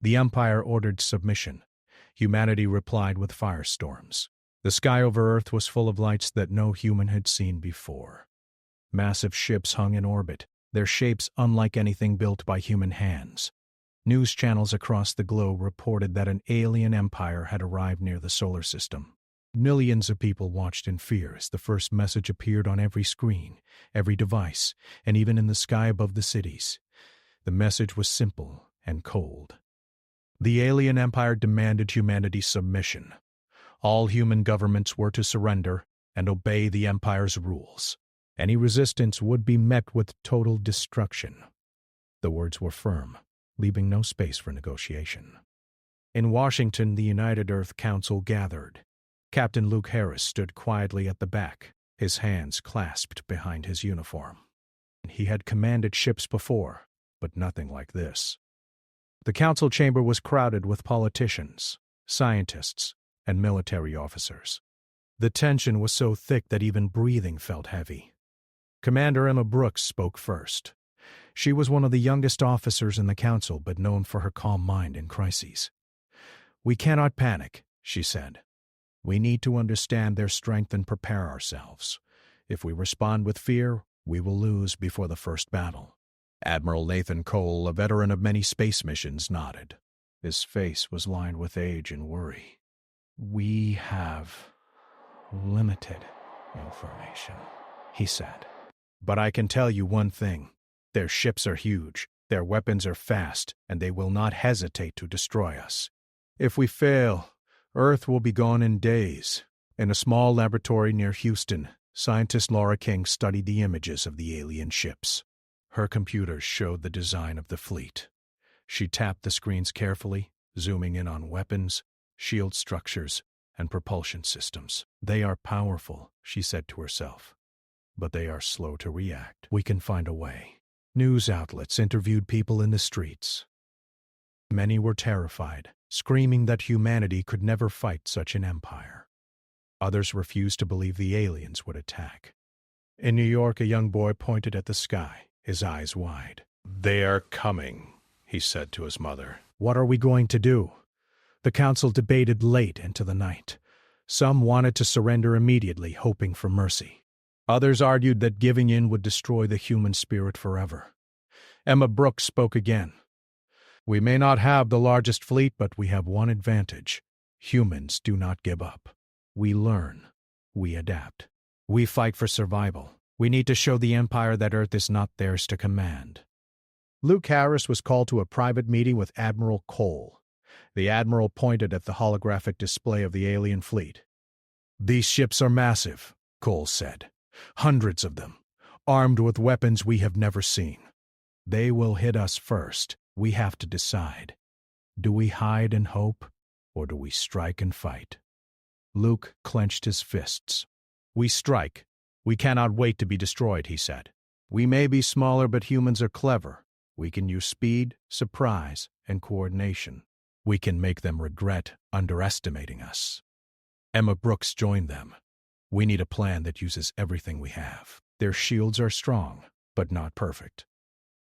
The Empire ordered submission. Humanity replied with firestorms. The sky over Earth was full of lights that no human had seen before. Massive ships hung in orbit, their shapes unlike anything built by human hands. News channels across the globe reported that an alien empire had arrived near the solar system. Millions of people watched in fear as the first message appeared on every screen, every device, and even in the sky above the cities. The message was simple and cold. The alien empire demanded humanity's submission. All human governments were to surrender and obey the empire's rules. Any resistance would be met with total destruction. The words were firm, leaving no space for negotiation. In Washington, the United Earth Council gathered. Captain Luke Harris stood quietly at the back, his hands clasped behind his uniform. He had commanded ships before, but nothing like this. The council chamber was crowded with politicians, scientists, and military officers. The tension was so thick that even breathing felt heavy. Commander Emma Brooks spoke first. She was one of the youngest officers in the council, but known for her calm mind in crises. "We cannot panic," she said. "We need to understand their strength and prepare ourselves. If we respond with fear, we will lose before the first battle." Admiral Nathan Cole, a veteran of many space missions, nodded. His face was lined with age and worry. "We have limited information," he said. "But I can tell you one thing. Their ships are huge, their weapons are fast, and they will not hesitate to destroy us. If we fail, Earth will be gone in days." In a small laboratory near Houston, scientist Laura King studied the images of the alien ships. Her computers showed the design of the fleet. She tapped the screens carefully, zooming in on weapons, shield structures, and propulsion systems. "They are powerful," she said to herself, "but they are slow to react. We can find a way." News outlets interviewed people in the streets. Many were terrified, screaming that humanity could never fight such an empire. Others refused to believe the aliens would attack. In New York, a young boy pointed at the sky, his eyes wide. "They are coming," he said to his mother. "What are we going to do?" The council debated late into the night. Some wanted to surrender immediately, hoping for mercy. Others argued that giving in would destroy the human spirit forever. Emma Brooks spoke again. "We may not have the largest fleet, but we have one advantage. Humans do not give up. We learn. We adapt. We fight for survival. We need to show the Empire that Earth is not theirs to command." Luke Harris was called to a private meeting with Admiral Cole. The admiral pointed at the holographic display of the alien fleet. "These ships are massive," Cole said. "Hundreds of them, armed with weapons we have never seen. They will hit us first. We have to decide. Do we hide and hope, or do we strike and fight?" Luke clenched his fists. "We strike. We cannot wait to be destroyed," he said. "We may be smaller, but humans are clever. We can use speed, surprise, and coordination. We can make them regret underestimating us." Emma Brooks joined them. "We need a plan that uses everything we have. Their shields are strong, but not perfect.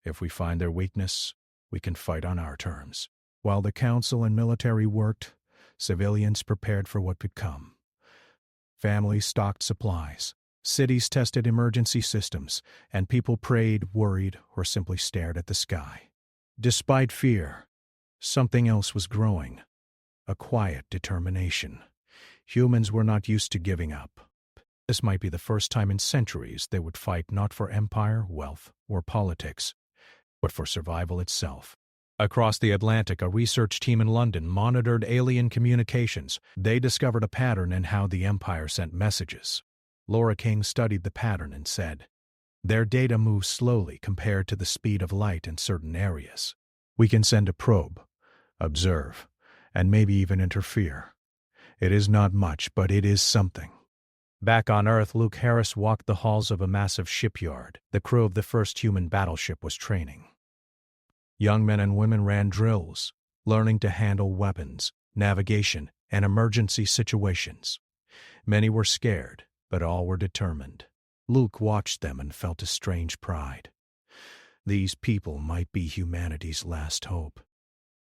If we find their weakness, we can fight on our terms." While the council and military worked, civilians prepared for what could come. Families stocked supplies, cities tested emergency systems, and people prayed, worried, or simply stared at the sky. Despite fear, something else was growing, a quiet determination. Humans were not used to giving up. This might be the first time in centuries they would fight not for empire, wealth, or politics, but for survival itself. Across the Atlantic, a research team in London monitored alien communications. They discovered a pattern in how the Empire sent messages. Laura King studied the pattern and said, "Their data moves slowly compared to the speed of light in certain areas. We can send a probe, observe, and maybe even interfere. It is not much, but it is something." Back on Earth, Luke Harris walked the halls of a massive shipyard. The crew of the first human battleship was training. Young men and women ran drills, learning to handle weapons, navigation, and emergency situations. Many were scared, but all were determined. Luke watched them and felt a strange pride. These people might be humanity's last hope.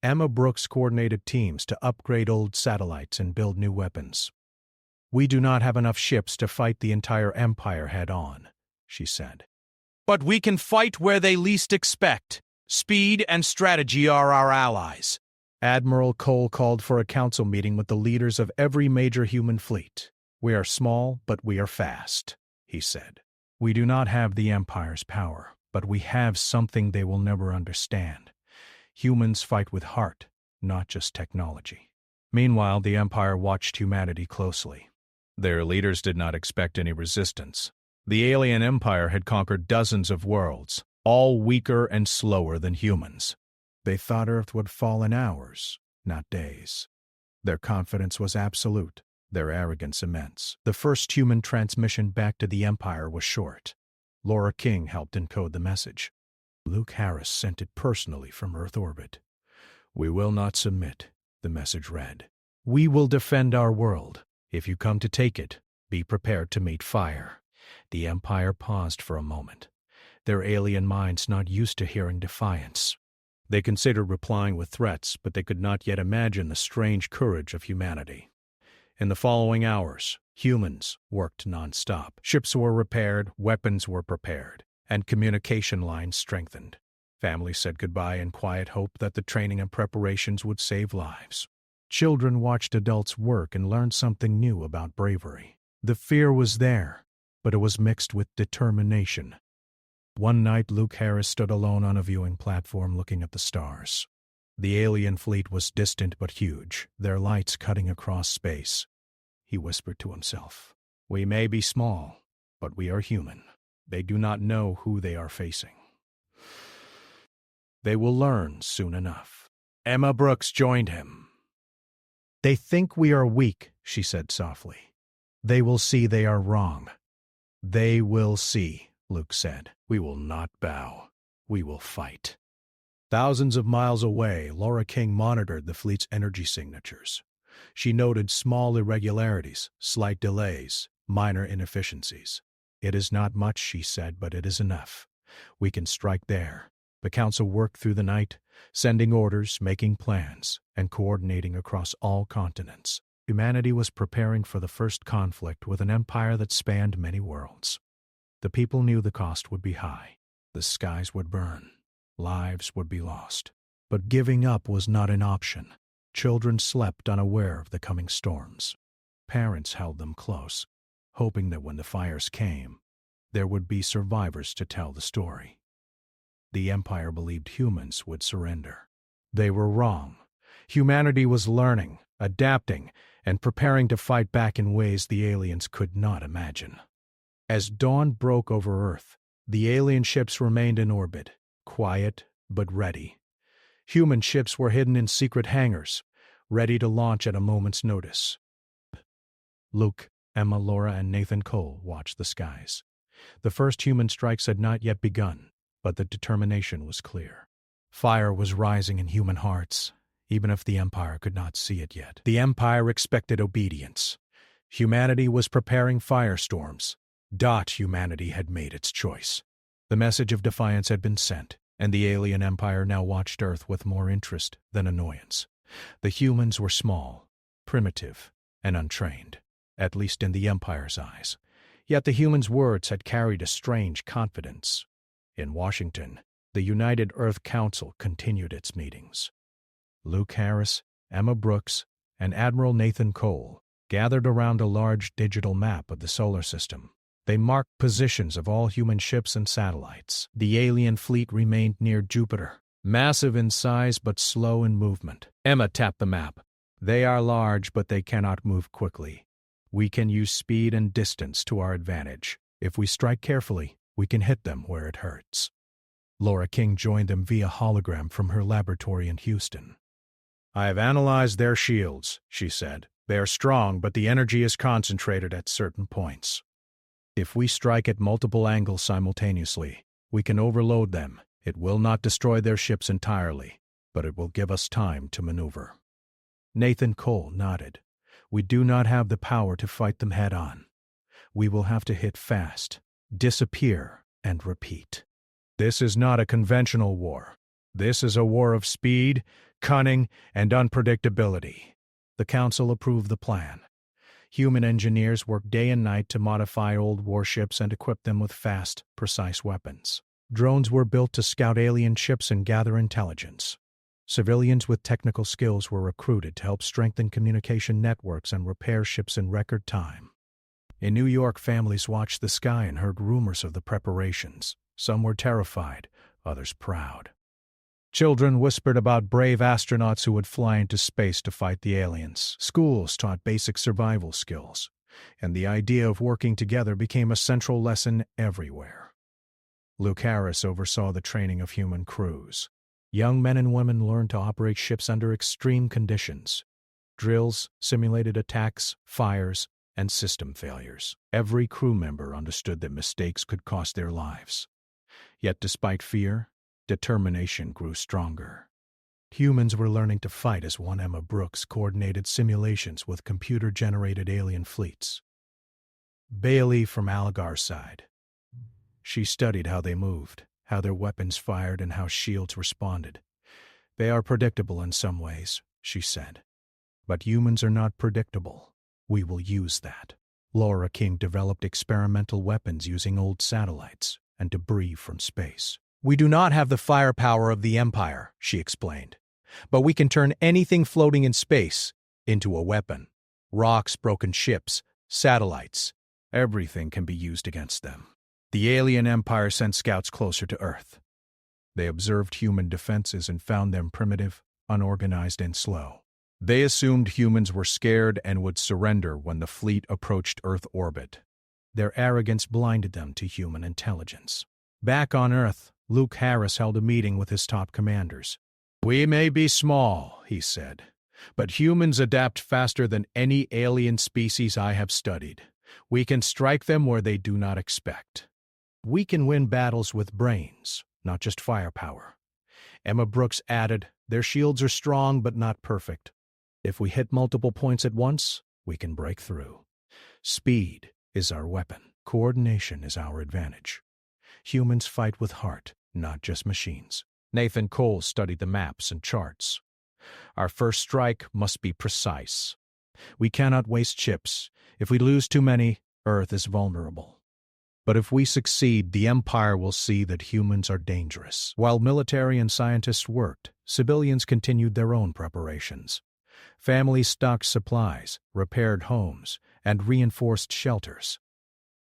Emma Brooks coordinated teams to upgrade old satellites and build new weapons. "We do not have enough ships to fight the entire Empire head-on," she said. "But we can fight where they least expect. Speed and strategy are our allies." Admiral Cole called for a council meeting with the leaders of every major human fleet. "We are small, but we are fast," he said. "We do not have the Empire's power, but we have something they will never understand. Humans fight with heart, not just technology." Meanwhile, the Empire watched humanity closely. Their leaders did not expect any resistance. The alien empire had conquered dozens of worlds, all weaker and slower than humans. They thought Earth would fall in hours, not days. Their confidence was absolute, their arrogance immense. The first human transmission back to the Empire was short. Laura King helped encode the message. Luke Harris sent it personally from Earth orbit. "We will not submit," the message read. "We will defend our world. If you come to take it, be prepared to meet fire." The Empire paused for a moment, their alien minds not used to hearing defiance. They considered replying with threats, but they could not yet imagine the strange courage of humanity. In the following hours, humans worked non-stop. Ships were repaired, weapons were prepared, and communication lines strengthened. Families said goodbye in quiet hope that the training and preparations would save lives. Children watched adults work and learned something new about bravery. The fear was there, but it was mixed with determination. One night, Luke Harris stood alone on a viewing platform looking at the stars. The alien fleet was distant but huge, their lights cutting across space. He whispered to himself, "We may be small, but we are human. They do not know who they are facing. They will learn soon enough." Emma Brooks joined him. "They think we are weak," she said softly. "They will see they are wrong." "They will see," Luke said. "We will not bow. We will fight." Thousands of miles away, Laura King monitored the fleet's energy signatures. She noted small irregularities, slight delays, minor inefficiencies. "It is not much," she said, "but it is enough. We can strike there." The council worked through the night, sending orders, making plans, and coordinating across all continents. Humanity was preparing for the first conflict with an empire that spanned many worlds. The people knew the cost would be high. The skies would burn. Lives would be lost. But giving up was not an option. Children slept unaware of the coming storms. Parents held them close, hoping that when the fires came, there would be survivors to tell the story. The Empire believed humans would surrender. They were wrong. Humanity was learning, adapting, and preparing to fight back in ways the aliens could not imagine. As dawn broke over Earth, the alien ships remained in orbit, quiet but ready. Human ships were hidden in secret hangars, ready to launch at a moment's notice. Luke, Emma, Laura, and Nathan Cole watched the skies. The first human strikes had not yet begun, but the determination was clear. Fire was rising in human hearts, even if the Empire could not see it yet. The Empire expected obedience. Humanity was preparing firestorms. Humanity had made its choice. The message of defiance had been sent, and the alien empire now watched Earth with more interest than annoyance. The humans were small, primitive, and untrained, at least in the Empire's eyes. Yet the humans' words had carried a strange confidence. In Washington, the United Earth Council continued its meetings. Luke Harris, Emma Brooks, and Admiral Nathan Cole gathered around a large digital map of the solar system. They marked positions of all human ships and satellites. The alien fleet remained near Jupiter, massive in size but slow in movement. Emma tapped the map. "They are large, but they cannot move quickly. We can use speed and distance to our advantage. If we strike carefully, we can hit them where it hurts." Laura King joined them via hologram from her laboratory in Houston. "I have analyzed their shields," she said. "They are strong, but the energy is concentrated at certain points. If we strike at multiple angles simultaneously, we can overload them. It will not destroy their ships entirely, but it will give us time to maneuver." Nathan Cole nodded. "We do not have the power to fight them head-on. We will have to hit fast, disappear, and repeat. This is not a conventional war. This is a war of speed, cunning, and unpredictability. The Council approved the plan. Human engineers worked day and night to modify old warships and equip them with fast, precise weapons. Drones were built to scout alien ships and gather intelligence. Civilians with technical skills were recruited to help strengthen communication networks and repair ships in record time. In New York, families watched the sky and heard rumors of the preparations. Some were terrified, others proud. Children whispered about brave astronauts who would fly into space to fight the aliens. Schools taught basic survival skills, and the idea of working together became a central lesson everywhere. Luke Harris oversaw the training of human crews. Young men and women learned to operate ships under extreme conditions. Drills simulated attacks, fires, and system failures. Every crew member understood that mistakes could cost their lives. Yet despite fear, determination grew stronger. Humans were learning to fight as one Emma Brooks coordinated simulations with computer-generated alien fleets. Bailey from Algarside. She studied how they moved, how their weapons fired, and how shields responded. They are predictable in some ways, she said. But humans are not predictable. We will use that. Laura King developed experimental weapons using old satellites and debris from space. We do not have the firepower of the Empire, she explained, but we can turn anything floating in space into a weapon. Rocks, broken ships, satellites, everything can be used against them. The alien empire sent scouts closer to Earth. They observed human defenses and found them primitive, unorganized, and slow. They assumed humans were scared and would surrender when the fleet approached Earth orbit. Their arrogance blinded them to human intelligence. Back on Earth, Luke Harris held a meeting with his top commanders. "We may be small," he said, "but humans adapt faster than any alien species I have studied. We can strike them where they do not expect. We can win battles with brains, not just firepower." Emma Brooks added, "Their shields are strong but not perfect. If we hit multiple points at once, we can break through. Speed is our weapon. Coordination is our advantage. Humans fight with heart, not just machines." Nathan Cole studied the maps and charts. "Our first strike must be precise. We cannot waste chips. If we lose too many, Earth is vulnerable. But if we succeed, the Empire will see that humans are dangerous." While military and scientists worked, civilians continued their own preparations. Families stocked supplies, repaired homes, and reinforced shelters.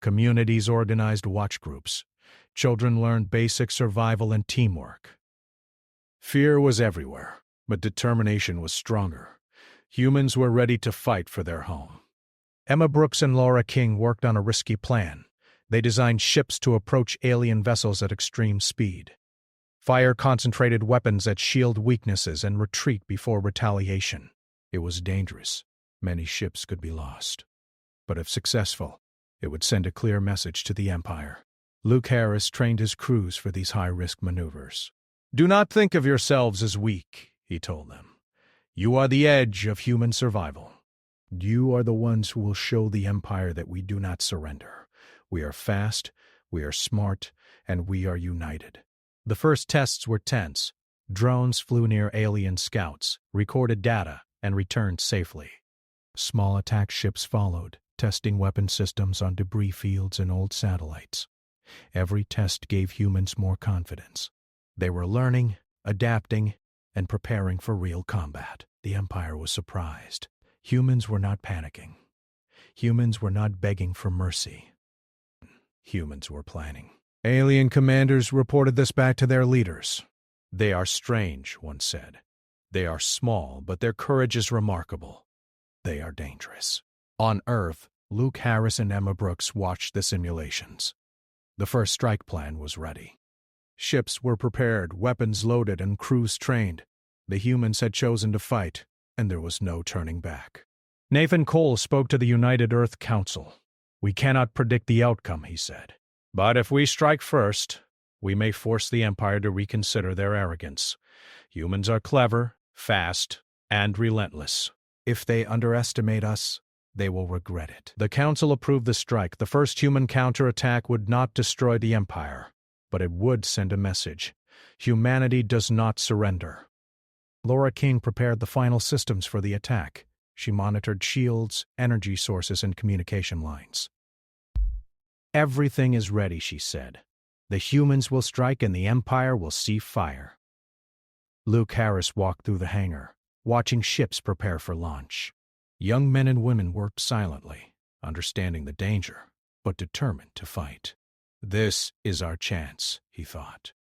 Communities organized watch groups. Children learned basic survival and teamwork. Fear was everywhere, but determination was stronger. Humans were ready to fight for their home. Emma Brooks and Laura King worked on a risky plan. They designed ships to approach alien vessels at extreme speed. Fire-concentrated weapons that shield weaknesses and retreat before retaliation. It was dangerous. Many ships could be lost. But if successful, it would send a clear message to the Empire. Luke Harris trained his crews for these high-risk maneuvers. "Do not think of yourselves as weak," he told them. "You are the edge of human survival. You are the ones who will show the Empire that we do not surrender. We are fast, we are smart, and we are united." The first tests were tense. Drones flew near alien scouts, recorded data, and returned safely. Small attack ships followed, testing weapon systems on debris fields and old satellites. Every test gave humans more confidence. They were learning, adapting, and preparing for real combat. The Empire was surprised. Humans were not panicking. Humans were not begging for mercy. Humans were planning. Alien commanders reported this back to their leaders. "They are strange," one said. "They are small, but their courage is remarkable. They are dangerous." On Earth, Luke Harris and Emma Brooks watched the simulations. The first strike plan was ready. Ships were prepared, weapons loaded, and crews trained. The humans had chosen to fight, and there was no turning back. Nathan Cole spoke to the United Earth Council. "We cannot predict the outcome," he said. "But if we strike first, we may force the Empire to reconsider their arrogance. Humans are clever, fast, and relentless. If they underestimate us, they will regret it." The Council approved the strike. The first human counterattack would not destroy the Empire, but it would send a message. Humanity does not surrender. Laura King prepared the final systems for the attack. She monitored shields, energy sources, and communication lines. "Everything is ready," she said. "The humans will strike and the Empire will see fire." Luke Harris walked through the hangar, watching ships prepare for launch. Young men and women worked silently, understanding the danger, but determined to fight. "This is our chance," he thought.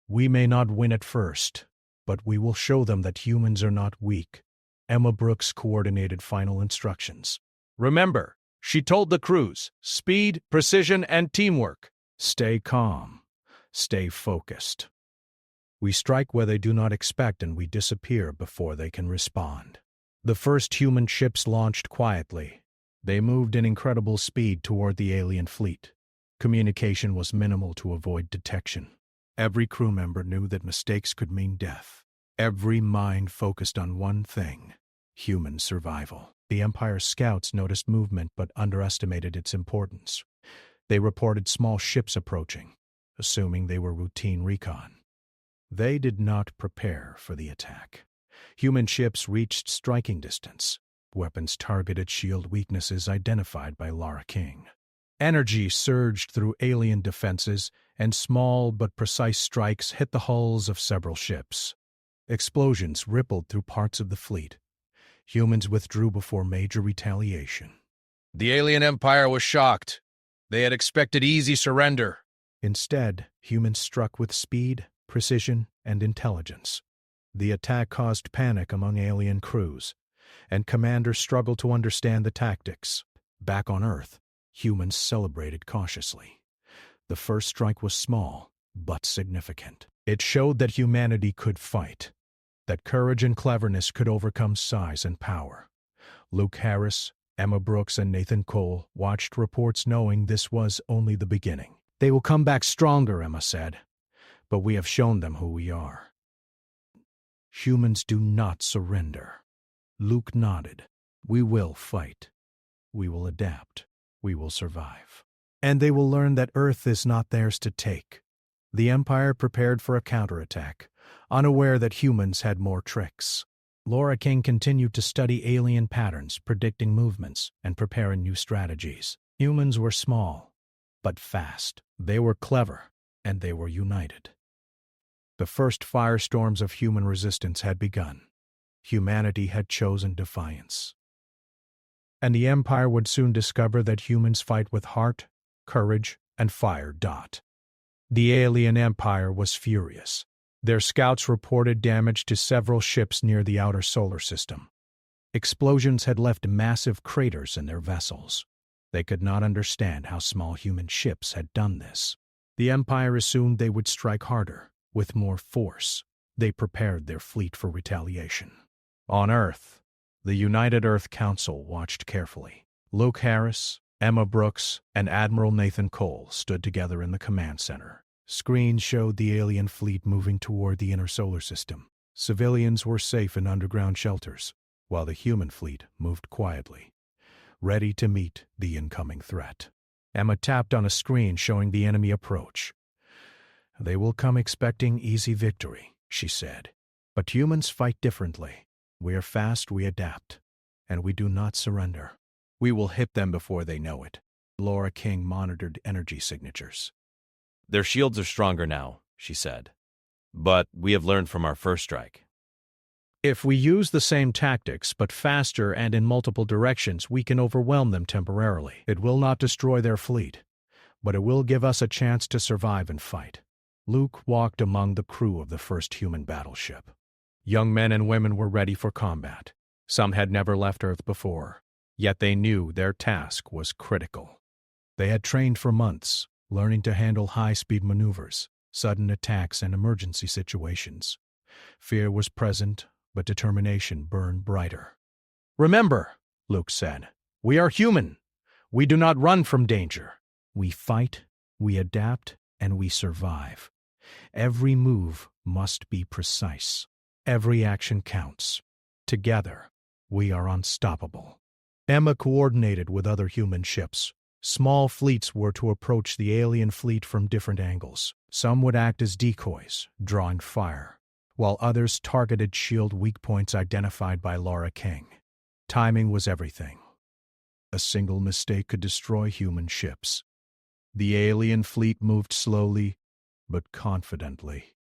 "We may not win at first, but we will show them that humans are not weak." Emma Brooks coordinated final instructions. "Remember," she told the crews, "speed, precision, and teamwork. Stay calm. Stay focused. We strike where they do not expect and we disappear before they can respond." The first human ships launched quietly. They moved in incredible speed toward the alien fleet. Communication was minimal to avoid detection. Every crew member knew that mistakes could mean death. Every mind focused on one thing: human survival. The Empire's scouts noticed movement but underestimated its importance. They reported small ships approaching, assuming they were routine recon. They did not prepare for the attack. Human ships reached striking distance. Weapons targeted shield weaknesses identified by Laura King. Energy surged through alien defenses, and small but precise strikes hit the hulls of several ships. Explosions rippled through parts of the fleet. Humans withdrew before major retaliation. The alien empire was shocked. They had expected easy surrender. Instead, humans struck with speed, precision, and intelligence. The attack caused panic among alien crews, and commanders struggled to understand the tactics. Back on Earth, humans celebrated cautiously. The first strike was small, but significant. It showed that humanity could fight, that courage and cleverness could overcome size and power. Luke Harris, Emma Brooks, and Nathan Cole watched reports knowing this was only the beginning. "They will come back stronger," Emma said, "but we have shown them who we are." "Humans do not surrender." Luke nodded. "We will fight. We will adapt. We will survive. And they will learn that Earth is not theirs to take." The Empire prepared for a counterattack, unaware that humans had more tricks. Laura King continued to study alien patterns, predicting movements, and preparing new strategies. Humans were small, but fast. They were clever, and they were united. The first firestorms of human resistance had begun. Humanity had chosen defiance. And the Empire would soon discover that humans fight with heart, courage, and fire. The alien Empire was furious. Their scouts reported damage to several ships near the outer solar system. Explosions had left massive craters in their vessels. They could not understand how small human ships had done this. The Empire assumed they would strike harder, with more force. They prepared their fleet for retaliation. On Earth, the United Earth Council watched carefully. Luke Harris, Emma Brooks, and Admiral Nathan Cole stood together in the command center. Screens showed the alien fleet moving toward the inner solar system. Civilians were safe in underground shelters, while the human fleet moved quietly, ready to meet the incoming threat. Emma tapped on a screen showing the enemy approach. "They will come expecting easy victory," she said. "But humans fight differently. We are fast, we adapt, and we do not surrender. We will hit them before they know it." Laura King monitored energy signatures. "Their shields are stronger now," she said. "But we have learned from our first strike. If we use the same tactics, but faster and in multiple directions, we can overwhelm them temporarily. It will not destroy their fleet, but it will give us a chance to survive and fight." Luke walked among the crew of the first human battleship. Young men and women were ready for combat. Some had never left Earth before, yet they knew their task was critical. They had trained for months, learning to handle high-speed maneuvers, sudden attacks, and emergency situations. Fear was present, but determination burned brighter. "Remember," Luke said, "we are human. We do not run from danger. We fight, we adapt, and we survive. Every move must be precise. Every action counts. Together, we are unstoppable." Emma coordinated with other human ships. Small fleets were to approach the alien fleet from different angles. Some would act as decoys, drawing fire, while others targeted shield weak points identified by Laura King. Timing was everything. A single mistake could destroy human ships. The alien fleet moved slowly, but confidently.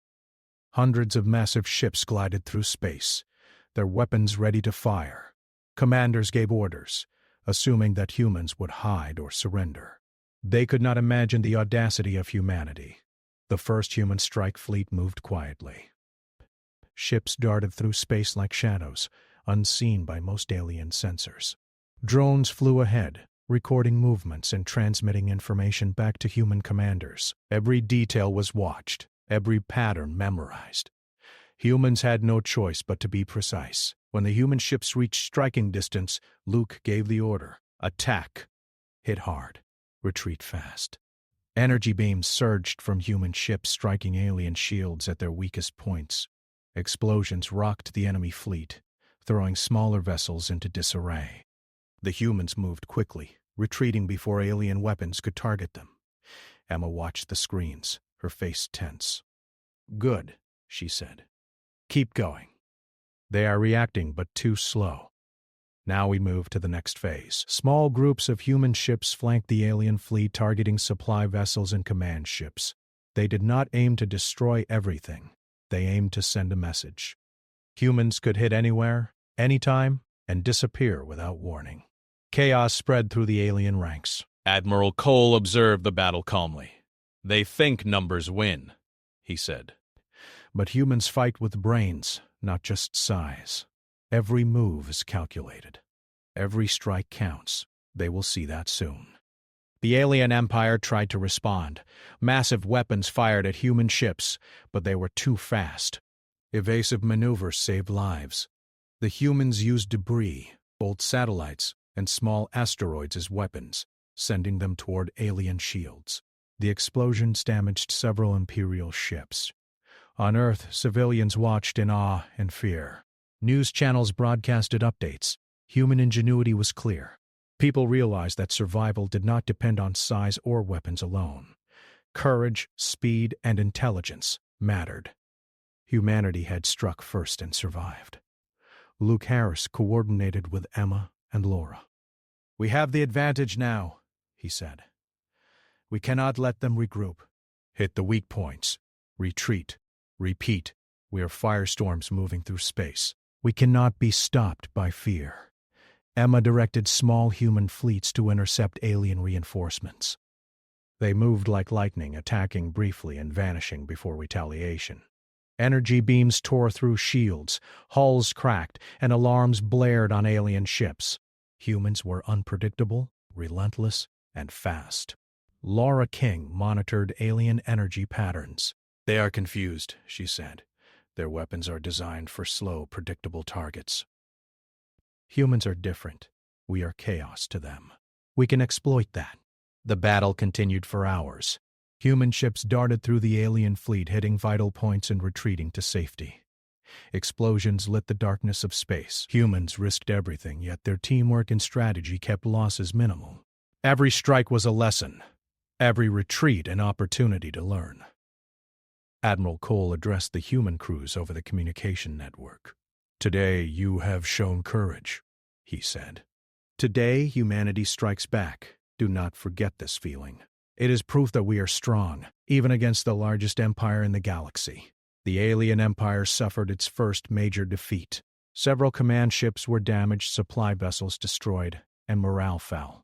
Hundreds of massive ships glided through space, their weapons ready to fire. Commanders gave orders, assuming that humans would hide or surrender. They could not imagine the audacity of humanity. The first human strike fleet moved quietly. Ships darted through space like shadows, unseen by most alien sensors. Drones flew ahead, recording movements and transmitting information back to human commanders. Every detail was watched, every pattern memorized. Humans had no choice but to be precise. When the human ships reached striking distance, Luke gave the order: attack. Hit hard. Retreat fast. Energy beams surged from human ships, striking alien shields at their weakest points. Explosions rocked the enemy fleet, throwing smaller vessels into disarray. The humans moved quickly, retreating before alien weapons could target them. Emma watched the screens, her face tense. "Good," she said. "Keep going. They are reacting, but too slow." Now we move to the next phase. Small groups of human ships flanked the alien fleet, targeting supply vessels and command ships. They did not aim to destroy everything. They aimed to send a message. Humans could hit anywhere, anytime, and disappear without warning. Chaos spread through the alien ranks. Admiral Cole observed the battle calmly. "They think numbers win," he said. But humans fight with brains, not just size. Every move is calculated. Every strike counts. They will see that soon. The alien empire tried to respond. Massive weapons fired at human ships, but they were too fast. Evasive maneuvers saved lives. The humans used debris, old satellites, and small asteroids as weapons, sending them toward alien shields. The explosions damaged several Imperial ships. On Earth, civilians watched in awe and fear. News channels broadcasted updates. Human ingenuity was clear. People realized that survival did not depend on size or weapons alone. Courage, speed, and intelligence mattered. Humanity had struck first and survived. Luke Harris coordinated with Emma and Laura. "We have the advantage now," he said. "We cannot let them regroup. Hit the weak points. Retreat. Repeat. We are firestorms moving through space. We cannot be stopped by fear." Emma directed small human fleets to intercept alien reinforcements. They moved like lightning, attacking briefly and vanishing before retaliation. Energy beams tore through shields, hulls cracked, and alarms blared on alien ships. Humans were unpredictable, relentless, and fast. Laura King monitored alien energy patterns. "They are confused," she said. "Their weapons are designed for slow, predictable targets." Humans are different. We are chaos to them. We can exploit that. The battle continued for hours. Human ships darted through the alien fleet, hitting vital points and retreating to safety. Explosions lit the darkness of space. Humans risked everything, yet their teamwork and strategy kept losses minimal. Every strike was a lesson. Every retreat an opportunity to learn. Admiral Cole addressed the human crews over the communication network. "Today you have shown courage," he said. "Today humanity strikes back. Do not forget this feeling. It is proof that we are strong, even against the largest empire in the galaxy." The alien empire suffered its first major defeat. Several command ships were damaged, supply vessels destroyed, and morale fell.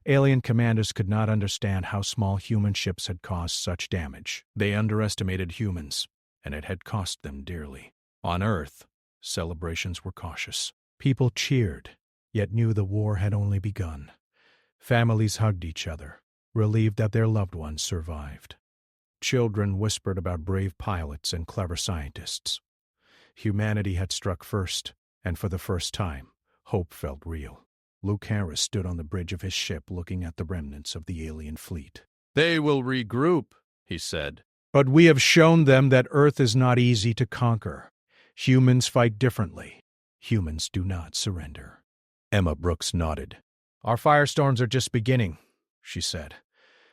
Alien commanders could not understand how small human ships had caused such damage. They underestimated humans, and it had cost them dearly. On Earth, celebrations were cautious. People cheered, yet knew the war had only begun. Families hugged each other, relieved that their loved ones survived. Children whispered about brave pilots and clever scientists. Humanity had struck first, and for the first time, hope felt real. Luke Harris stood on the bridge of his ship looking at the remnants of the alien fleet. "They will regroup," he said. "But we have shown them that Earth is not easy to conquer. Humans fight differently. Humans do not surrender." Emma Brooks nodded. "Our firestorms are just beginning," she said.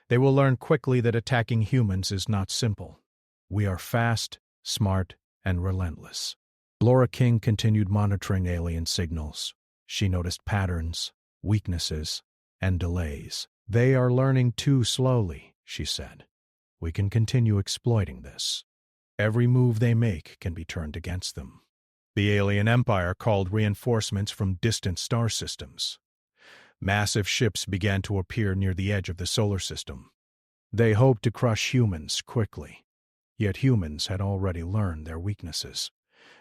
"They will learn quickly that attacking humans is not simple. We are fast, smart, and relentless. Laura King continued monitoring alien signals. She noticed patterns, weaknesses, and delays. "They are learning too slowly," she said. "We can continue exploiting this. Every move they make can be turned against them." The alien empire called reinforcements from distant star systems. Massive ships began to appear near the edge of the solar system. They hoped to crush humans quickly. Yet humans had already learned their weaknesses,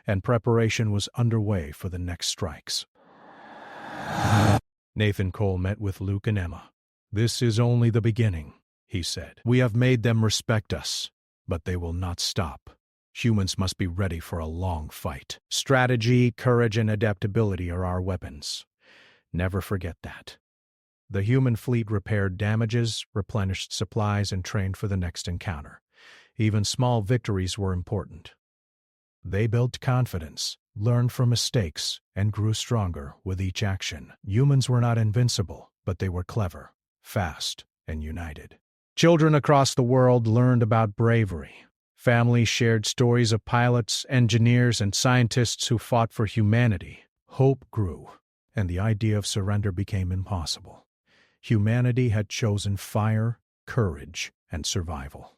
and preparation was underway for the next strikes. Nathan Cole met with Luke and Emma. "This is only the beginning," he said. "We have made them respect us, but they will not stop. Humans must be ready for a long fight. Strategy, courage, and adaptability are our weapons. Never forget that." The human fleet repaired damages, replenished supplies, and trained for the next encounter. Even small victories were important. They built confidence, learned from mistakes, and grew stronger with each action. Humans were not invincible, but they were clever, fast, and united. Children across the world learned about bravery. Families shared stories of pilots, engineers, and scientists who fought for humanity. Hope grew, and the idea of surrender became impossible. Humanity had chosen fire, courage, and survival.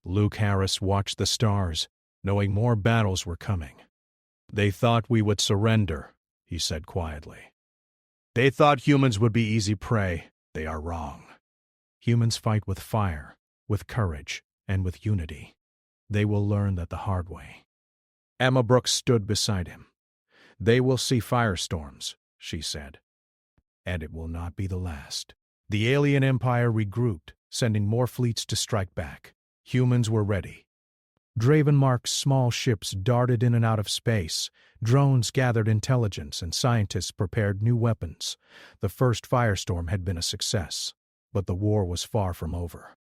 Luke Harris watched the stars, knowing more battles were coming. "They thought we would surrender," he said quietly. "They thought humans would be easy prey. They are wrong. Humans fight with fire, with courage, and with unity. They will learn that the hard way." Emma Brooks stood beside him. "They will see firestorms," she said. "And it will not be the last." The alien empire regrouped, sending more fleets to strike back. Humans were ready. Draven-marked small ships darted in and out of space. Drones gathered intelligence, and scientists prepared new weapons. The first firestorm had been a success, but the war was far from over.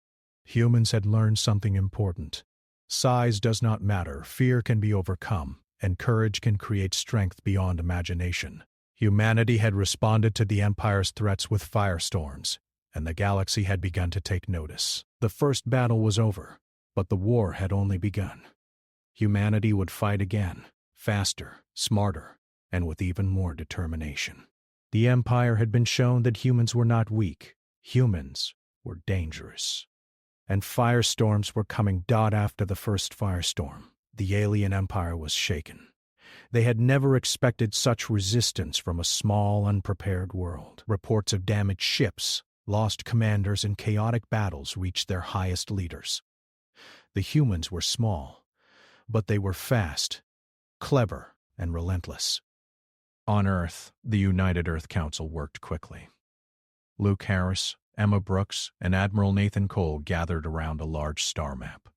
Humans had learned something important. Size does not matter, fear can be overcome, and courage can create strength beyond imagination. Humanity had responded to the Empire's threats with firestorms, and the galaxy had begun to take notice. The first battle was over, but the war had only begun. Humanity would fight again, faster, smarter, and with even more determination. The Empire had been shown that humans were not weak. Humans were dangerous. And firestorms were coming after the first firestorm. The alien empire was shaken. They had never expected such resistance from a small, unprepared world. Reports of damaged ships, lost commanders, and chaotic battles reached their highest leaders. The humans were small, but they were fast, clever, and relentless. On Earth, the United Earth Council worked quickly. Luke Harris, Emma Brooks, and Admiral Nathan Cole gathered around a large star map.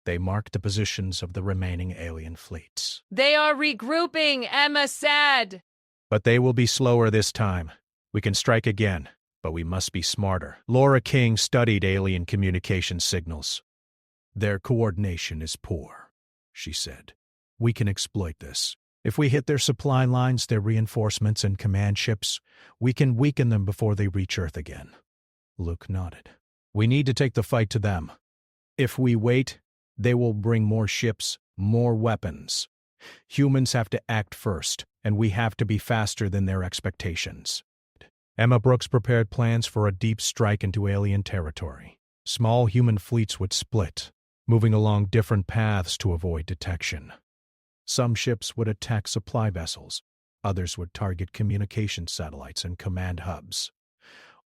They marked the positions of the remaining alien fleets. "They are regrouping," Emma said. "But they will be slower this time. We can strike again, but we must be smarter." Laura King studied alien communication signals. "Their coordination is poor," she said. "We can exploit this. If we hit their supply lines, their reinforcements, and command ships, we can weaken them before they reach Earth again." Luke nodded. "We need to take the fight to them. If we wait, they will bring more ships, more weapons. Humans have to act first, and we have to be faster than their expectations." Emma Brooks prepared plans for a deep strike into alien territory. Small human fleets would split, moving along different paths to avoid detection. Some ships would attack supply vessels, others would target communication satellites and command hubs.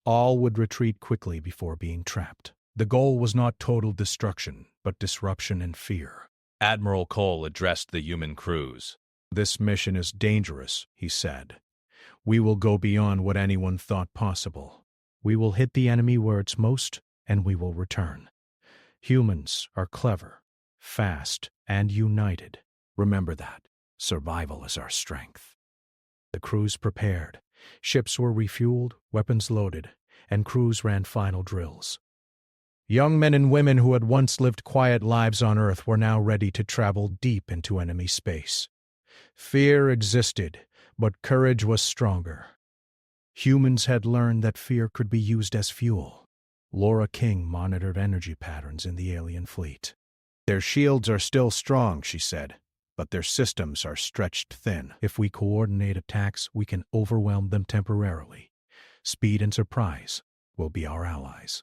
All would retreat quickly before being trapped. The goal was not total destruction, but disruption and fear. Admiral Cole addressed the human crews. "This mission is dangerous," he said. "We will go beyond what anyone thought possible. We will hit the enemy where it's most, and we will return. Humans are clever, fast, and united. Remember that. Survival is our strength." The crews prepared. Ships were refueled, weapons loaded, and crews ran final drills. Young men and women who had once lived quiet lives on Earth were now ready to travel deep into enemy space. Fear existed, but courage was stronger. Humans had learned that fear could be used as fuel. Laura King monitored energy patterns in the alien fleet. Their shields are still strong, she said, but their systems are stretched thin. If we coordinate attacks, we can overwhelm them temporarily. Speed and surprise will be our allies.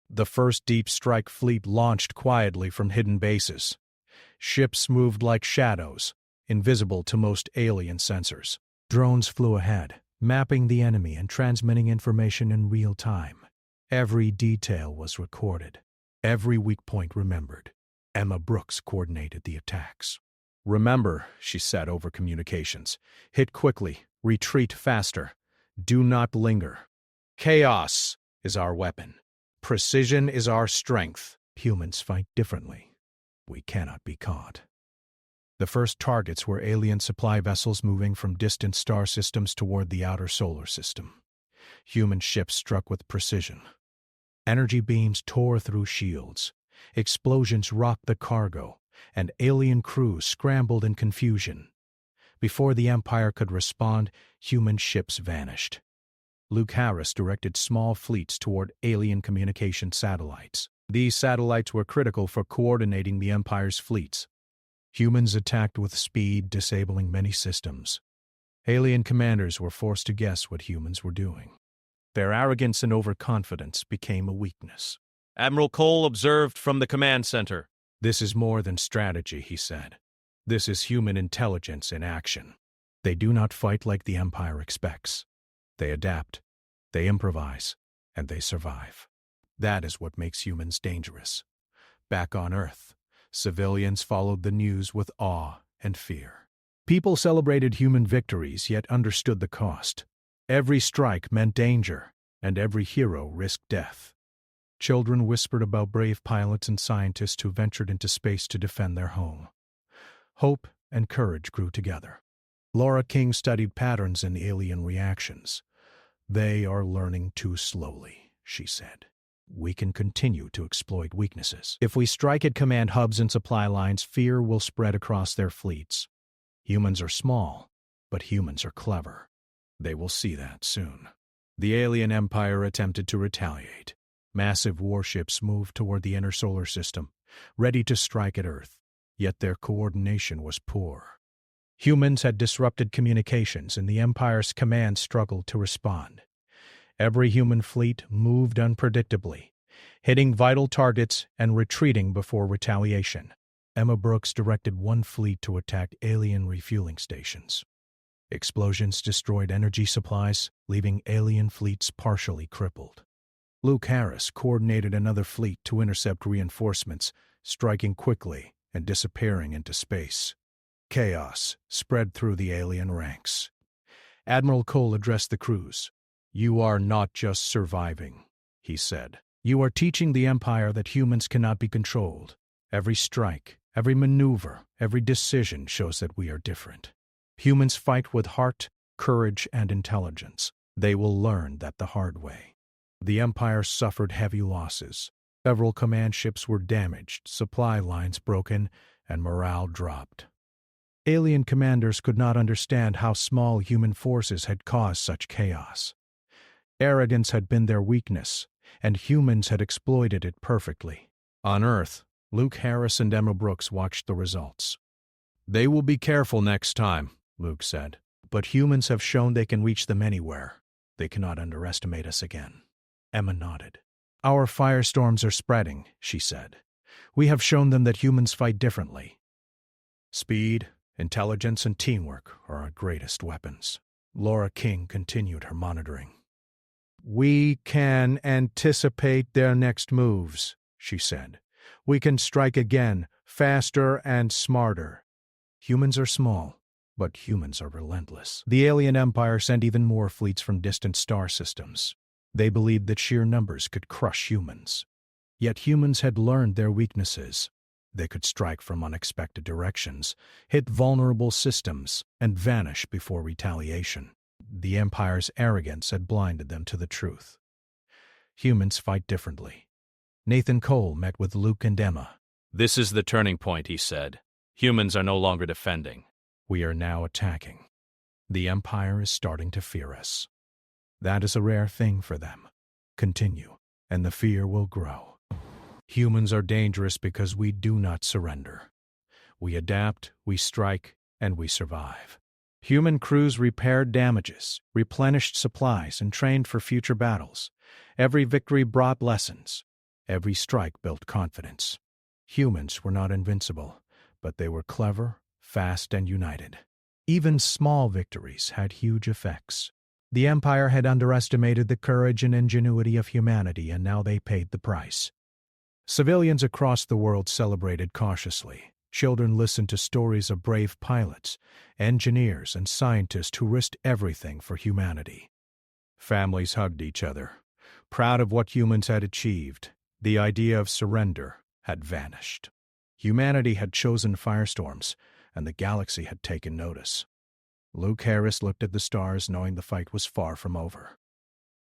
The first deep strike fleet launched quietly from hidden bases. Ships moved like shadows, invisible to most alien sensors. Drones flew ahead, mapping the enemy and transmitting information in real time. Every detail was recorded, every weak point remembered. Emma Brooks coordinated the attacks. "Remember," she said over communications, "hit quickly, retreat faster. Do not linger. Chaos is our weapon. Precision is our strength. Humans fight differently. We cannot be caught." The first targets were alien supply vessels moving from distant star systems toward the outer solar system. Human ships struck with precision. Energy beams tore through shields. Explosions rocked the cargo, and alien crews scrambled in confusion. Before the Empire could respond, human ships vanished. Luke Harris directed small fleets toward alien communication satellites. These satellites were critical for coordinating the Empire's fleets. Humans attacked with speed, disabling many systems. Alien commanders were forced to guess what humans were doing. Their arrogance and overconfidence became a weakness. Admiral Cole observed from the command center. "This is more than strategy," he said. "This is human intelligence in action. They do not fight like the Empire expects. They adapt, they improvise, and they survive. That is what makes humans dangerous." Back on Earth, civilians followed the news with awe and fear. People celebrated human victories, yet understood the cost. Every strike meant danger, and every hero risked death. Children whispered about brave pilots and scientists who ventured into space to defend their home. Hope and courage grew together. Laura King studied patterns in alien reactions. "They are learning too slowly," she said. "We can continue to exploit weaknesses. If we strike at command hubs and supply lines, fear will spread across their fleets. Humans are small, but humans are clever. They will see that soon." The alien empire attempted to retaliate. Massive warships moved toward the inner solar system, ready to strike at Earth, yet their coordination was poor. Humans had disrupted communications, and the Empire's command struggled to respond. Every human fleet moved unpredictably, hitting vital targets and retreating before retaliation. Emma Brooks directed one fleet to attack alien refueling stations. Explosions destroyed energy supplies, leaving alien fleets partially crippled. Luke Harris coordinated another fleet to intercept reinforcements, striking quickly and disappearing into space. Chaos spread through the alien ranks. Admiral Cole addressed the crews. "You are not just surviving," he said. "You are teaching the Empire that humans cannot be controlled. Every strike, every maneuver, every decision shows that we are different. Humans fight with heart, courage, and intelligence. They will learn that the hard way." The Empire suffered heavy losses. Several command ships were damaged, supply lines broken, and morale dropped. Alien commanders could not understand how small human forces had caused such chaos. Arrogance had been their weakness, and humans had exploited it perfectly. On Earth, Luke Harris and Emma Brooks watched the results. "They will be careful next time," Luke said. "But humans have shown they can reach them anywhere. They cannot underestimate us again." Emma nodded. "Our firestorms are spreading," she said. "We have shown them that humans fight differently. Speed, intelligence, and teamwork are our greatest weapons." Laura King continued her monitoring. "We can anticipate their next moves," she said. "We can strike again, faster and smarter. Humans are small, but humans are relentless." The alien empire sent even more fleets from distant star systems. They believed that sheer numbers could crush humans. Yet humans had learned their weaknesses. They could strike from unexpected directions, hit vulnerable systems, and vanish before retaliation. The Empire's arrogance had blinded them to the truth. Humans fight differently. Nathan Cole met with Luke and Emma. "This is the turning point," he said. "Humans are no longer defending. We are now attacking. The Empire is starting to fear us. That is a rare thing for them. Continue, and the fear will grow." Humans are dangerous because we do not surrender. We adapt, we strike, and we survive. Human crews repaired damages, replenished supplies, and trained for future battles. Every victory brought lessons. Every strike built confidence. Humans were not invincible, but they were clever, fast, and united. Even small victories had huge effects. The Empire had underestimated the courage and ingenuity of humanity, and now they paid the price. Civilians across the world celebrated cautiously. Children listened to stories of brave pilots, engineers, and scientists who risked everything for humanity. Families hugged each other, proud of what humans had achieved. The idea of surrender had vanished. Humanity had chosen Firestorms, and the galaxy had taken notice. Luke Harris looked at the stars, knowing the fight was far from over.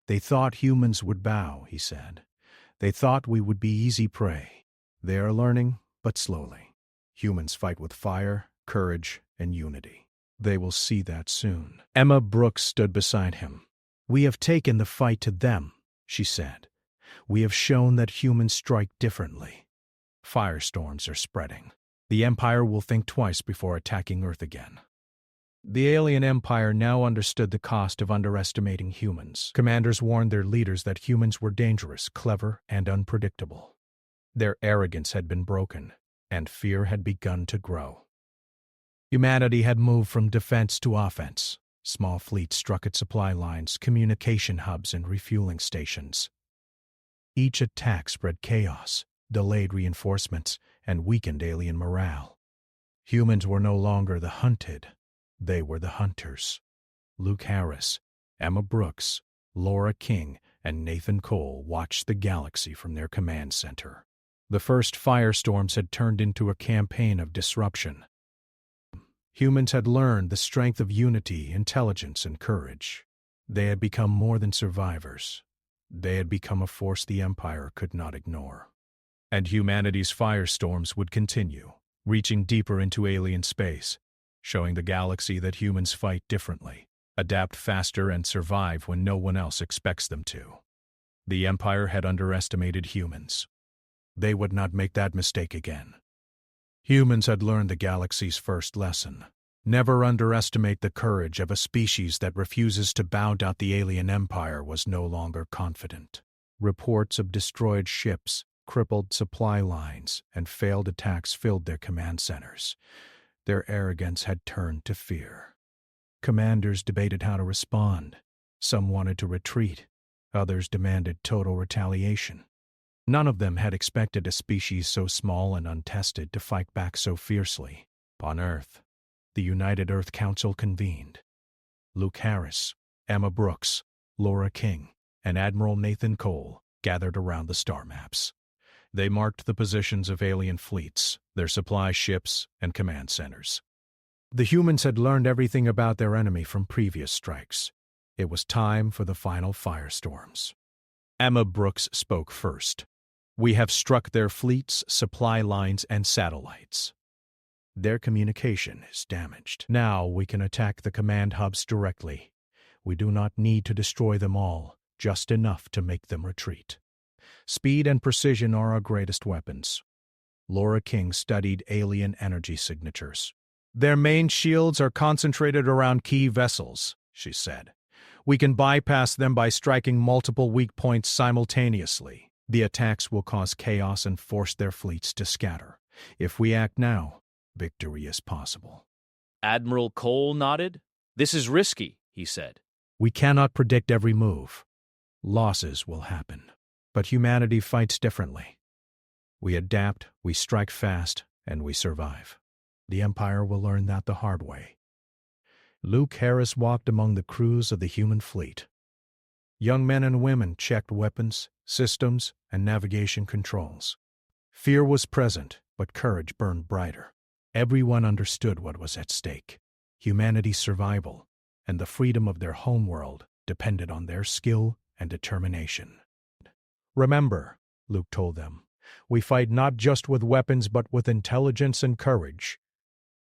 "They thought humans would bow," he said. "They thought we would be easy prey. They are learning, but slowly. Humans fight with fire, courage, and unity. They will see that soon." Emma Brooks stood beside him. "We have taken the fight to them," she said. "We have shown that humans strike differently. Firestorms are spreading. The Empire will think twice before attacking Earth again." The alien empire now understood the cost of underestimating humans. Commanders warned their leaders that humans were dangerous, clever, and unpredictable. Their arrogance had been broken, and fear had begun to grow. Humanity had moved from defense to offense. Small fleets struck at supply lines, communication hubs, and refueling stations. Each attack spread chaos, delayed reinforcements, and weakened alien morale. Humans were no longer the hunted. They were the hunters. Luke Harris, Emma Brooks, Laura King, and Nathan Cole watched the galaxy from their command center. The first Firestorms had turned into a campaign of disruption. Humans had learned the strength of unity, intelligence, and courage. They had become more than survivors. They had become a force the Empire could not ignore. And humanity's Firestorms would continue, reaching deeper into alien space, showing the galaxy that humans fight differently, adapt faster, and survive when no one else expects them to. The Empire had underestimated humans. They would not make that mistake again. Humans had learned the galaxy's first lesson. Never underestimate the courage of a species that refuses to bow down. The alien empire was no longer confident. Reports of destroyed ships, crippled supply lines, and failed attacks filled their command centers. Their arrogance had turned to fear. Commanders debated how to respond. Some wanted to retreat. Others demanded total retaliation. None of them had expected a species so small and untested to fight back so fiercely. On Earth, the United Earth Council convened. Luke Harris, Emma Brooks, Laura King, and Admiral Nathan Cole gathered around the star maps. They marked the positions of alien fleets, their supply ships, and command centers. The humans had learned everything about their enemy from previous strikes. It was time for the final Firestorms. Emma Brooks spoke first. "We have struck their fleets, supply lines, and satellites. Their communication is damaged. Now we can attack the command hubs directly. We do not need to destroy them all, just enough to make them retreat. Speed and precision are our greatest weapons." Laura King studied alien energy signatures. "Their main shields are concentrated around key vessels," she said. "We can bypass them by striking multiple weak points simultaneously. The attacks will cause chaos and force their fleets to scatter. If we act now, victory is possible." Admiral Cole nodded. "This is risky," he said. "We cannot predict every move. Losses will happen. But humanity fights differently. We adapt, we strike fast, and we survive. The Empire will learn that the hard way." Luke Harris walked among the crews of the human fleet. Young men and women checked weapons, systems, and navigation controls. Fear was present, but courage burned brighter. Everyone understood what was at stake. Humanity's survival and the freedom of their homeworld depended on their skill and determination. "Remember," Luke told them, "we fight not just with weapons but with intelligence and courage.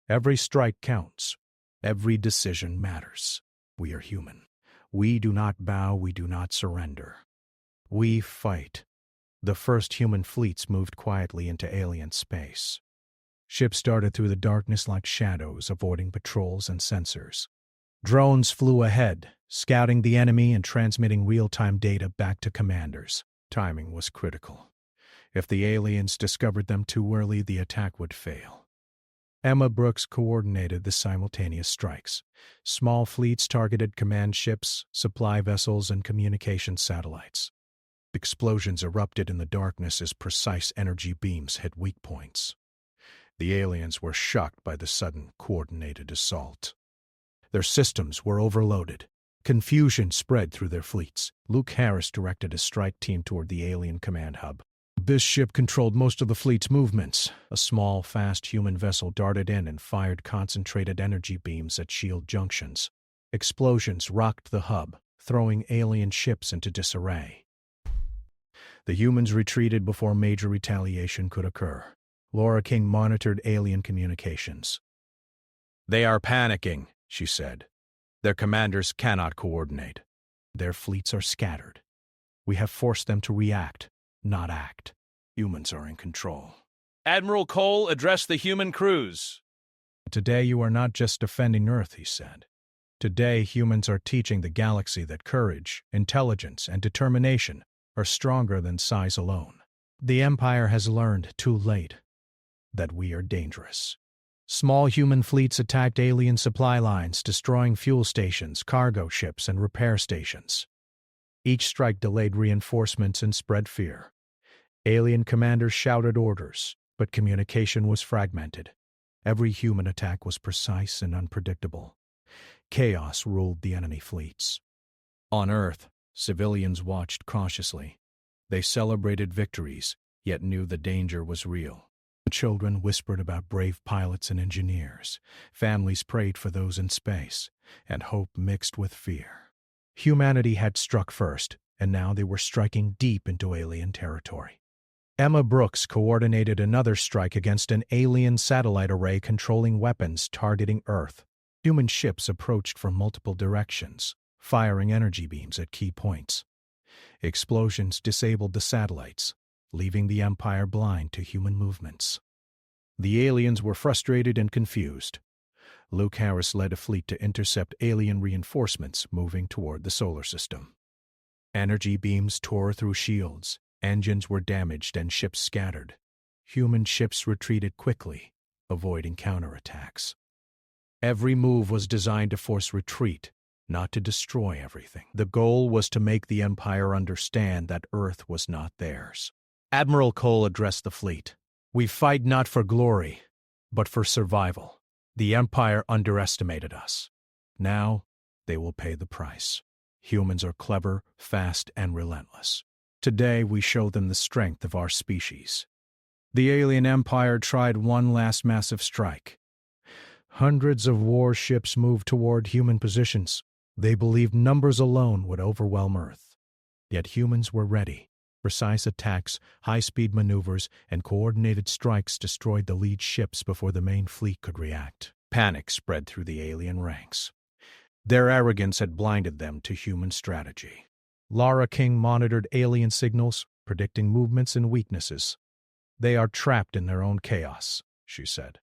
Every strike counts. Every decision matters. We are human. We do not bow, we do not surrender. We fight. The first human fleets moved quietly into alien space. Ships darted through the darkness like shadows, avoiding patrols and sensors. Drones flew ahead, scouting the enemy and transmitting real-time data back to commanders. Timing was critical. If the aliens discovered them too early, the attack would fail. Emma Brooks coordinated the simultaneous strikes. Small fleets targeted command ships, supply vessels, and communication satellites. Explosions erupted in the darkness as precise energy beams hit weak points. The aliens were shocked by the sudden, coordinated assault. Their systems were overloaded. Confusion spread through their fleets. Luke Harris directed a strike team toward the alien command hub. This ship controlled most of the fleet's movements. A small, fast human vessel darted in and fired concentrated energy beams at shield junctions. Explosions rocked the hub, throwing alien ships into disarray. The humans retreated before major retaliation could occur. Laura King monitored alien communications. They are panicking, she said. Their commanders cannot coordinate. Their fleets are scattered. We have forced them to react, not act. Humans are in control. Admiral Cole addressed the human crews. Today you are not just defending Earth, he said. Today humans are teaching the galaxy that courage, intelligence, and determination are stronger than size alone. The Empire has learned too late that we are dangerous. Small human fleets attacked alien supply lines, destroying fuel stations, cargo ships, and repair stations. Each strike delayed reinforcements and spread fear. Alien commanders shouted orders, but communication was fragmented. Every human attack was precise and unpredictable. Chaos ruled the enemy fleets. On Earth, civilians watched cautiously. They celebrated victories, yet knew the danger was real. Children whispered about brave pilots and engineers. Families prayed for those in space, and hope mixed with fear. Humanity had struck first, and now they were striking deep into alien territory. Emma Brooks coordinated another strike against an alien satellite array controlling weapons targeting Earth. Human ships approached from multiple directions, firing energy beams at key points. Explosions disabled the satellites, leaving the Empire blind to human movements. The aliens were frustrated and confused. Luke Harris led a fleet to intercept alien reinforcements moving toward the solar system. Energy beams tore through shields, engines were damaged and ships scattered. Human ships retreated quickly, avoiding counterattacks. Every move was designed to force retreat, not to destroy everything. The goal was to make the Empire understand that Earth was not theirs. Admiral Cole addressed the fleet. We fight not for glory, but for survival. The Empire underestimated us. Now, they will pay the price. Humans are clever, fast, and relentless. Today, we show them the strength of our species. The alien empire tried one last massive strike. Hundreds of warships moved toward human positions. They believed numbers alone would overwhelm Earth. Yet humans were ready. Precise attacks, high-speed maneuvers, and coordinated strikes destroyed the lead ships before the main fleet could react. Panic spread through the alien ranks. Their arrogance had blinded them to human strategy. Laura King monitored alien signals, predicting movements and weaknesses. They are trapped in their own chaos, she said.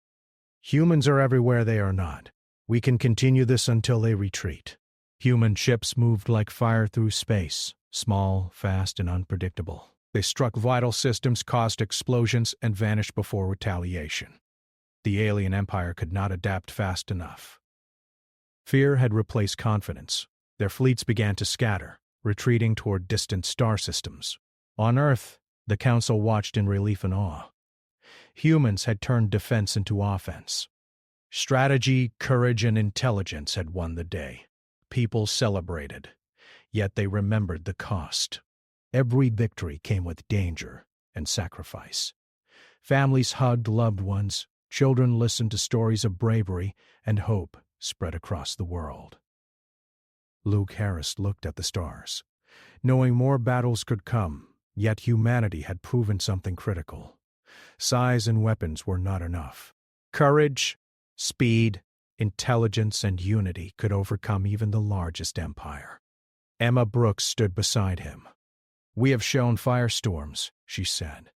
Humans are everywhere they are not. We can continue this until they retreat. Human ships moved like fire through space, small, fast, and unpredictable. They struck vital systems, caused explosions, and vanished before retaliation. The alien empire could not adapt fast enough. Fear had replaced confidence. Their fleets began to scatter, retreating toward distant star systems. On Earth, the Council watched in relief and awe. Humans had turned defense into offense. Strategy, courage, and intelligence had won the day. People celebrated, yet they remembered the cost. Every victory came with danger and sacrifice. Families hugged loved ones, children listened to stories of bravery, and hope spread across the world. Luke Harris looked at the stars. Knowing more battles could come, yet humanity had proven something critical. Size and weapons were not enough. Courage, speed, intelligence, and unity could overcome even the largest empire. Emma Brooks stood beside him. We have shown Firestorms, she said.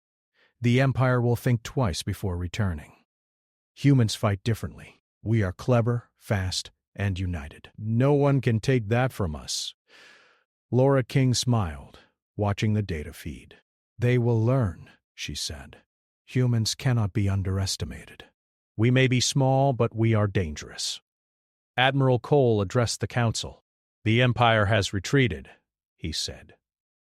The Empire will think twice before returning. Humans fight differently. We are clever, fast, and united. No one can take that from us. Laura King smiled, watching the data feed. They will learn, she said. Humans cannot be underestimated. We may be small, but we are dangerous. Admiral Cole addressed the council. The Empire has retreated, he said.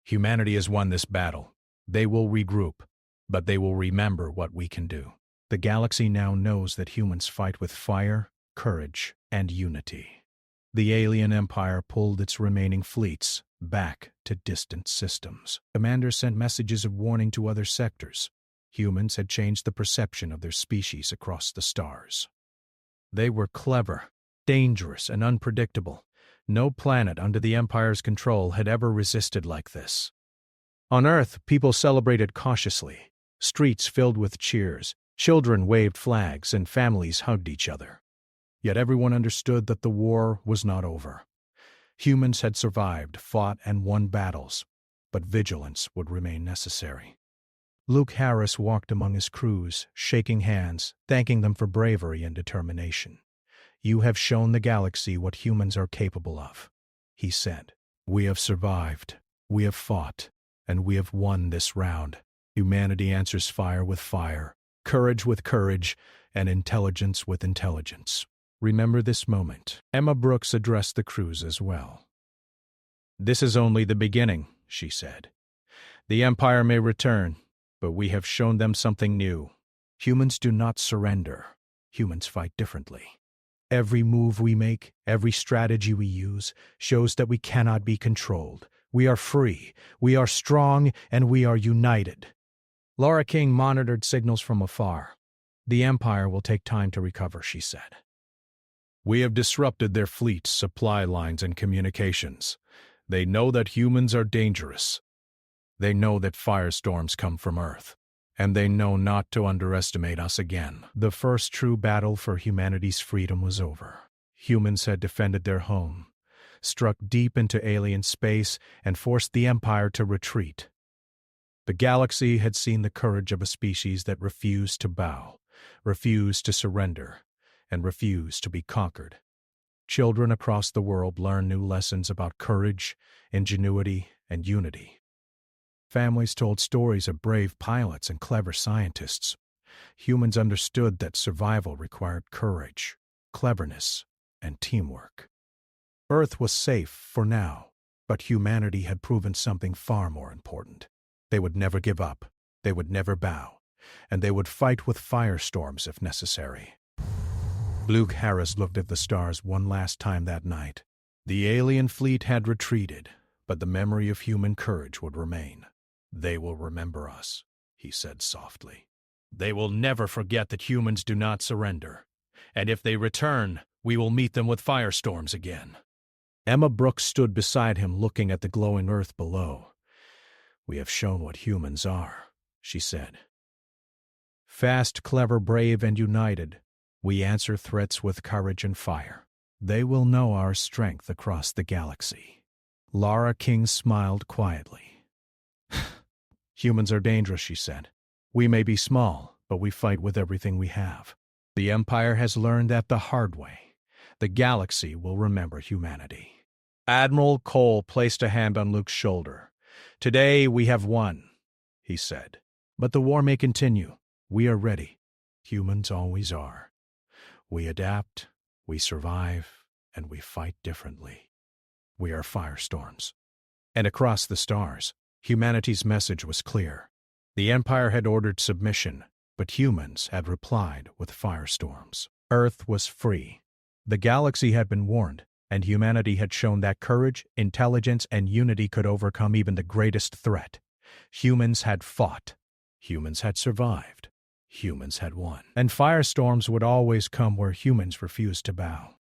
Humanity has won this battle. They will regroup, but they will remember what we can do. The galaxy now knows that humans fight with fire, courage, and unity. The alien empire pulled its remaining fleets back to distant systems. Commanders sent messages of warning to other sectors. Humans had changed the perception of their species across the stars. They were clever, dangerous, and unpredictable. No planet under the Empire's control had ever resisted like this. On Earth, people celebrated cautiously. Streets filled with cheers, children waved flags, and families hugged each other. Yet everyone understood that the war was not over. Humans had survived, fought, and won battles, but vigilance would remain necessary. Luke Harris walked among his crews, shaking hands, thanking them for bravery and determination. You have shown the galaxy what humans are capable of, he said. We have survived, we have fought, and we have won this round. Humanity answers fire with fire, courage with courage, and intelligence with intelligence. Remember this moment. Emma Brooks addressed the crews as well. This is only the beginning, she said. The Empire may return, but we have shown them something new. Humans do not surrender. Humans fight differently. Every move we make, every strategy we use, shows that we cannot be controlled. We are free, we are strong, and we are united. Laura King monitored signals from afar. The Empire will take time to recover, she said. We have disrupted their fleets, supply lines, and communications. They know that humans are dangerous. They know that firestorms come from Earth. And they know not to underestimate us again. The first true battle for humanity's freedom was over. Humans had defended their home, struck deep into alien space, and forced the Empire to retreat. The galaxy had seen the courage of a species that refused to bow, refused to surrender, and refused to be conquered. Children across the world learned new lessons about courage, ingenuity, and unity. Families told stories of brave pilots and clever scientists. Humans understood that survival required courage, cleverness, and teamwork. Earth was safe for now, but humanity had proven something far more important. They would never give up, they would never bow, and they would fight with firestorms if necessary. Luke Harris looked at the stars one last time that night. The alien fleet had retreated, but the memory of human courage would remain. They will remember us, he said softly. They will never forget that humans do not surrender. And if they return, we will meet them with firestorms again. Emma Brooks stood beside him, looking at the glowing Earth below. We have shown what humans are, she said. Fast, clever, brave, and united, we answer threats with courage and fire. They will know our strength across the galaxy. Laura King smiled quietly. Humans are dangerous, she said. We may be small, but we fight with everything we have. The Empire has learned that the hard way. The galaxy will remember humanity. Admiral Cole placed a hand on Luke's shoulder. Today we have won, he said. But the war may continue. We are ready. Humans always are. We adapt, we survive, and we fight differently. We are firestorms. And across the stars, humanity's message was clear. The Empire had ordered submission, but humans had replied with firestorms. Earth was free. The galaxy had been warned, and humanity had shown that courage, intelligence, and unity could overcome even the greatest threat. Humans had fought. Humans had survived. Humans had won. And firestorms would always come where humans refused to bow.